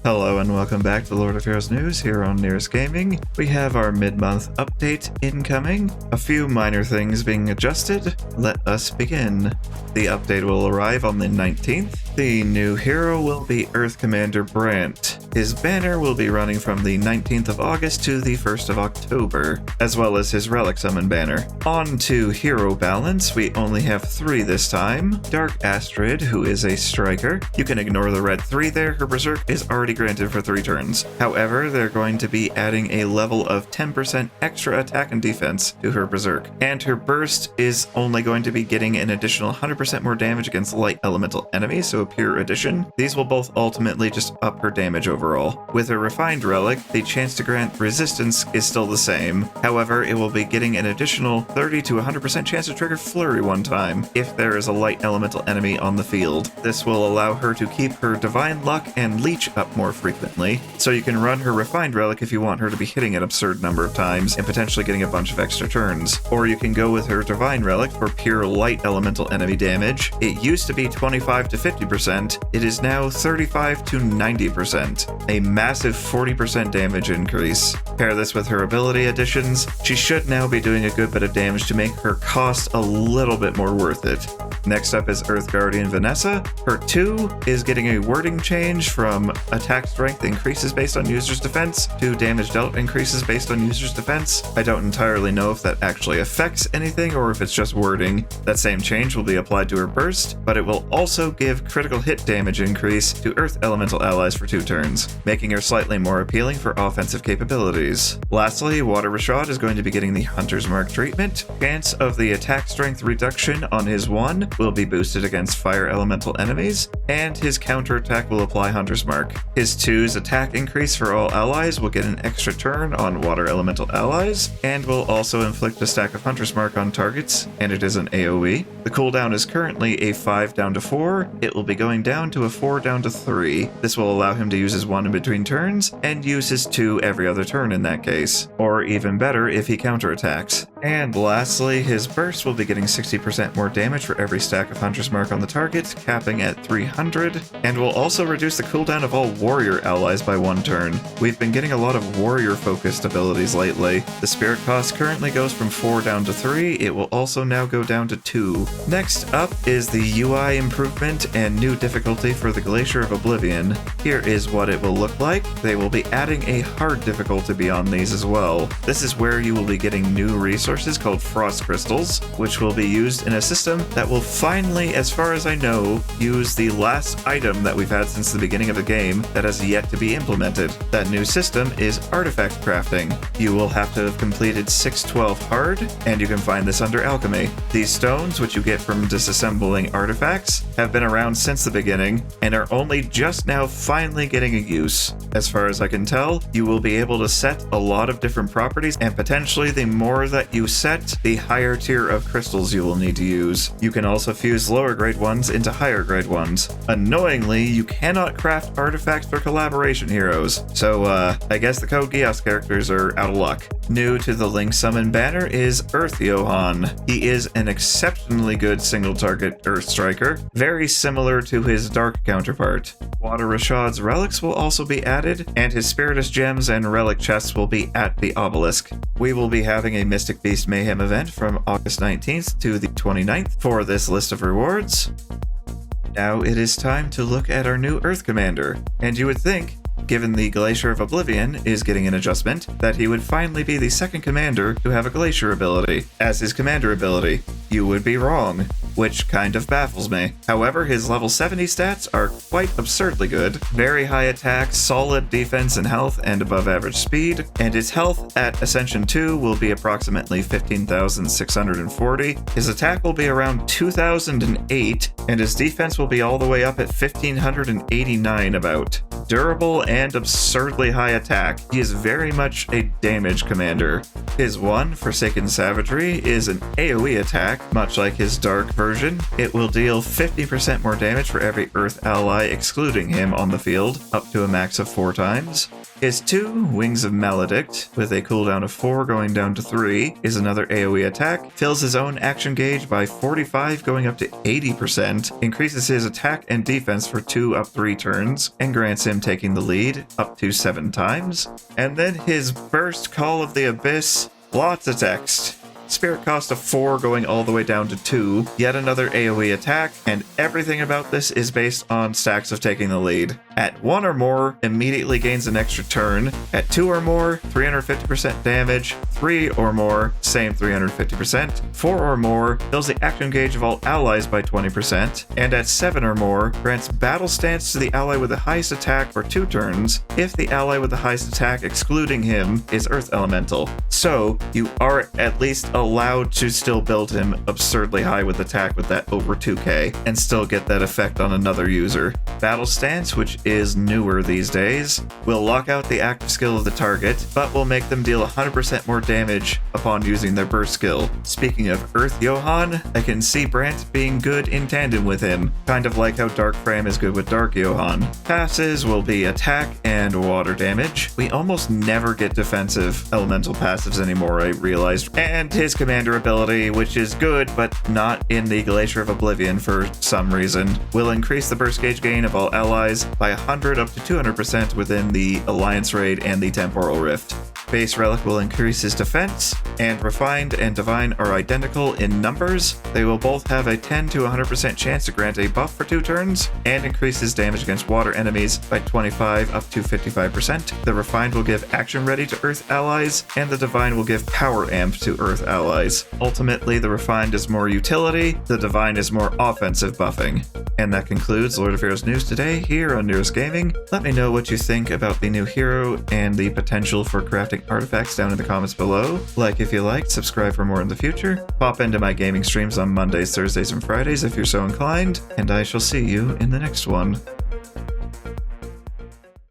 Hello and welcome back to Lord of Heroes News here on Nyris Gaming. We have our mid-month update incoming, a few minor things being adjusted. Let us begin. The update will arrive on the 19th. The new hero will be Earth Commander Brandt. His banner will be running from the 19th of August to the 1st of October, as well as his Relic Summon banner. On to hero balance, we only have 3 this time. Dark Astrid, who is a striker. You can ignore the red 3 there, her Berserk is already granted for 3 turns. However, they're going to be adding a level of 10% extra attack and defense to her Berserk, and her Burst is only going to be getting an additional 100% more damage against light elemental enemies, so a pure addition. These will both ultimately just up her damage overall. With her Refined Relic, the chance to grant resistance is still the same. However, it will be getting an additional 30 to 100% chance to trigger Flurry one time if there is a light elemental enemy on the field. This will allow her to keep her Divine Luck and Leech up more frequently, so you can run her Refined Relic if you want her to be hitting an absurd number of times and potentially getting a bunch of extra turns. Or you can go with her Divine Relic for pure light elemental enemy damage. It used to be 25 to 50%, it is now 35 to 90%, a massive 40% damage increase. Pair this with her ability additions, she should now be doing a good bit of damage to make her cost a little bit more worth it. Next up is Earth Guardian Vanessa. Her 2 is getting a wording change from attack strength increases based on user's defense to damage dealt increases based on user's defense. I don't entirely know if that actually affects anything or if it's just wording. That same change will be applied to her burst, but it will also give critical hit damage increase to Earth elemental allies for 2 turns, making her slightly more appealing for offensive capabilities. Lastly, Water Rashad is going to be getting the Hunter's Mark treatment. Chance of the attack strength reduction on his 1 will be boosted against fire elemental enemies, and his counterattack will apply Hunter's Mark. His 2's attack increase for all allies will get an extra turn on water elemental allies, and will also inflict a stack of Hunter's Mark on targets, and it is an AoE. The cooldown is currently a 5 down to 4, it will be going down to a 4 down to 3. This will allow him to use his 1 in between turns, and use his 2 every other turn in that case. Or even better if he counterattacks. And lastly, his burst will be getting 60% more damage for every stack of Hunter's Mark on the target, capping at 300, and will also reduce the cooldown of all warrior allies by 1 turn. We've been getting a lot of warrior-focused abilities lately. The spirit cost currently goes from 4 down to 3, it will also now go down to 2. Next up is the UI improvement and new difficulty for the Glacier of Oblivion. Here is what it will look like. They will be adding a hard difficulty beyond these as well. This is where you will be getting new resources called Frost Crystals, which will be used in a system that will finally, as far as I know, use the last item that we've had since the beginning of the game that has yet to be implemented. That new system is artifact crafting. You will have to have completed 612 hard, and you can find this under alchemy. These stones, which you get from disassembling artifacts, have been around since the beginning and are only just now finally getting a use. As far as I can tell, you will be able to set a lot of different properties, and potentially the more that you set, the higher tier of crystals you will need to use. You can also fuse lower grade ones into higher grade ones. Annoyingly, you cannot craft artifacts for collaboration heroes, so I guess the Code Geass characters are out of luck. New to the Link Summon banner is Earth Johann. He is an exceptionally good single target Earth striker, very similar to his Dark counterpart. Water Rashad's relics will also be added, and his Spiritus gems and relic chests will be at the obelisk. We will be having a Mystic Beast Mayhem event from August 19th to the 29th for this list of rewards. Now it is time to look at our new Earth Commander, and you would think, given the Glacier of Oblivion is getting an adjustment, that he would finally be the second commander to have a Glacier ability as his commander ability. You would be wrong, which kind of baffles me. However, his level 70 stats are quite absurdly good. Very high attack, solid defense and health, and above average speed, and his health at Ascension 2 will be approximately 15,640. His attack will be around 2,008, and his defense will be all the way up at 1,589 about. Durable and absurdly high attack, he is very much a damage commander. His 1, Forsaken Savagery, is an AoE attack, much like his Dark version. It will deal 50% more damage for every Earth ally excluding him on the field, up to a max of 4 times. His 2, Wings of Maledict, with a cooldown of 4 going down to 3, is another AoE attack, fills his own action gauge by 45 going up to 80%, increases his attack and defense for 2 up 3 turns, and grants him taking the lead up to 7 times. And then his Burst Call of the Abyss, lots of text. Spirit cost of 4 going all the way down to 2, yet another AoE attack, and everything about this is based on stacks of taking the lead. At 1 or more, immediately gains an extra turn. At 2 or more, 350% damage. 3 or more, same 350%. 4 or more, fills the action gauge of all allies by 20%. And at 7 or more, grants battle stance to the ally with the highest attack for 2 turns, if the ally with the highest attack excluding him is Earth Elemental. So, you are at least allowed to still build him absurdly high with attack with that over 2k, and still get that effect on another user. Battle Stance, which is newer these days, will lock out the active skill of the target, but will make them deal 100% more damage upon using their burst skill. Speaking of Earth Johann, I can see Brandt being good in tandem with him, kind of like how Dark Frame is good with Dark Johann. Passes will be attack and water damage. We almost never get defensive elemental passives anymore, I realized, and his commander ability, which is good but not in the Glacier of Oblivion for some reason, will increase the burst gauge gain of all allies by 100 up to 200% within the Alliance Raid and the Temporal Rift. Base Relic will increase his defense, and Refined and Divine are identical in numbers. They will both have a 10 to 100% chance to grant a buff for 2 turns, and increase his damage against water enemies by 25 up to 55%. The Refined will give Action Ready to Earth allies, and the Divine will give Power Amp to Earth allies. Ultimately, the Refined is more utility, the Divine is more offensive buffing. And that concludes Lord of Heroes news today here on Nyris Gaming. Let me know what you think about the new hero and the potential for crafting artifacts down in the comments below. Like if you liked, subscribe for more in the future. Pop into my gaming streams on Mondays, Thursdays, and Fridays if you're so inclined, and I shall see you in the next one.